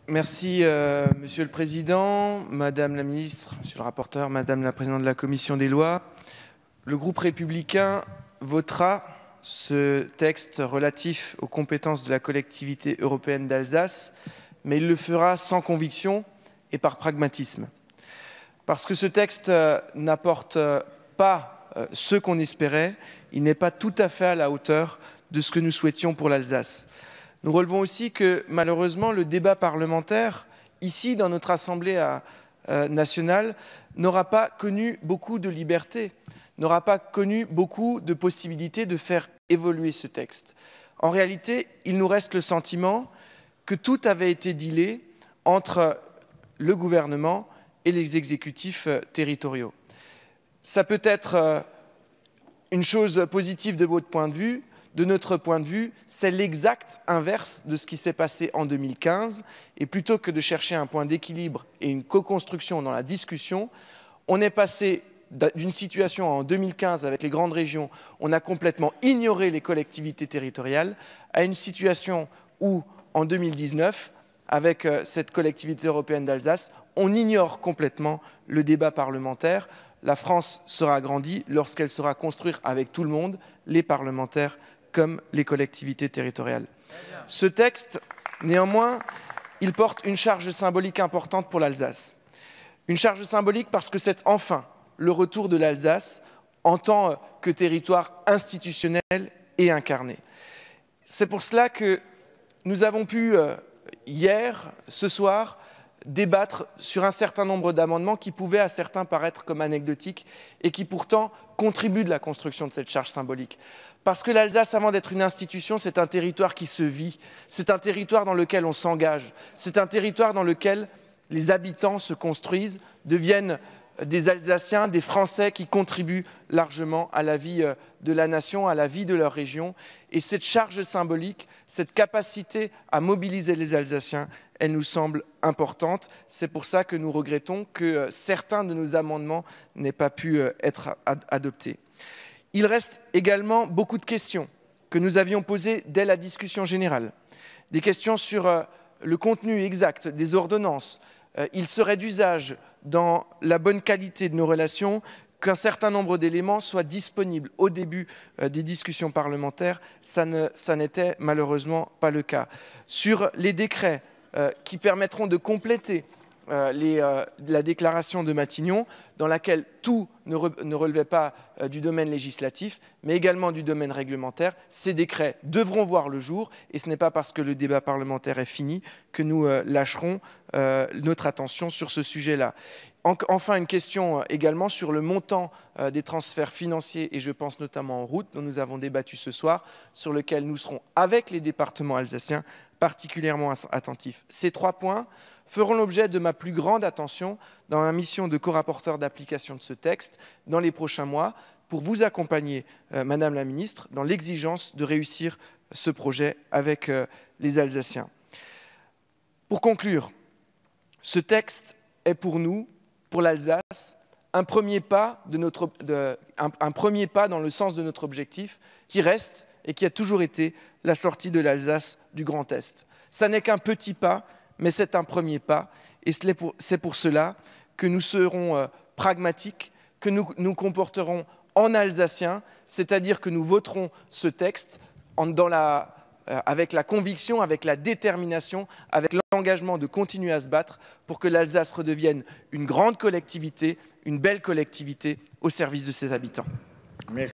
Merci, Monsieur le Président, Madame la Ministre, Monsieur le rapporteur, Madame la Présidente de la Commission des lois. Le groupe républicain votera ce texte relatif aux compétences de la collectivité européenne d'Alsace, mais il le fera sans conviction et par pragmatisme. Parce que ce texte n'apporte pas ce qu'on espérait, il n'est pas tout à fait à la hauteur de ce que nous souhaitions pour l'Alsace. Nous relevons aussi que, malheureusement, le débat parlementaire, ici, dans notre Assemblée nationale, n'aura pas connu beaucoup de liberté, n'aura pas connu beaucoup de possibilités de faire évoluer ce texte. En réalité, il nous reste le sentiment que tout avait été dealé entre le gouvernement et les exécutifs territoriaux. Ça peut être une chose positive de votre point de vue. De notre point de vue, c'est l'exact inverse de ce qui s'est passé en 2015. Et plutôt que de chercher un point d'équilibre et une co-construction dans la discussion, on est passé d'une situation en 2015 avec les grandes régions, on a complètement ignoré les collectivités territoriales, à une situation où, en 2019, avec cette collectivité européenne d'Alsace, on ignore complètement le débat parlementaire. La France sera agrandie lorsqu'elle saura construire avec tout le monde, les parlementaires comme les collectivités territoriales. Ce texte, néanmoins, il porte une charge symbolique importante pour l'Alsace. Une charge symbolique parce que c'est enfin le retour de l'Alsace en tant que territoire institutionnel et incarné. C'est pour cela que nous avons pu, hier, ce soir, débattre sur un certain nombre d'amendements qui pouvaient à certains paraître comme anecdotiques et qui pourtant contribuent de la construction de cette charge symbolique. Parce que l'Alsace, avant d'être une institution, c'est un territoire qui se vit, c'est un territoire dans lequel on s'engage, c'est un territoire dans lequel les habitants se construisent, deviennent des Alsaciens, des Français qui contribuent largement à la vie de la nation, à la vie de leur région. Et cette charge symbolique, cette capacité à mobiliser les Alsaciens, elle nous semble importante. C'est pour ça que nous regrettons que certains de nos amendements n'aient pas pu être adoptés. Il reste également beaucoup de questions que nous avions posées dès la discussion générale. Des questions sur le contenu exact des ordonnances. Il serait d'usage, dans la bonne qualité de nos relations, qu'un certain nombre d'éléments soient disponibles au début des discussions parlementaires. Ça n'était malheureusement pas le cas. Sur les décrets qui permettront de compléter la déclaration de Matignon, dans laquelle tout ne relevait pas du domaine législatif, mais également du domaine réglementaire. Ces décrets devront voir le jour, et ce n'est pas parce que le débat parlementaire est fini que nous lâcherons notre attention sur ce sujet-là. Enfin, une question également sur le montant des transferts financiers, et je pense notamment aux routes, dont nous avons débattu ce soir, sur lequel nous serons, avec les départements alsaciens, particulièrement attentifs. Ces 3 points feront l'objet de ma plus grande attention dans ma mission de co-rapporteur d'application de ce texte dans les prochains mois pour vous accompagner, Madame la Ministre, dans l'exigence de réussir ce projet avec les Alsaciens. Pour conclure, ce texte est pour nous, pour l'Alsace, un premier pas dans le sens de notre objectif qui reste et qui a toujours été la sortie de l'Alsace du Grand Est. Ça n'est qu'un petit pas, mais c'est un premier pas, et c'est pour cela que nous serons pragmatiques, que nous nous comporterons en Alsaciens, c'est-à-dire que nous voterons ce texte avec la conviction, avec la détermination, avec l'engagement de continuer à se battre pour que l'Alsace redevienne une grande collectivité, une belle collectivité au service de ses habitants. Merci.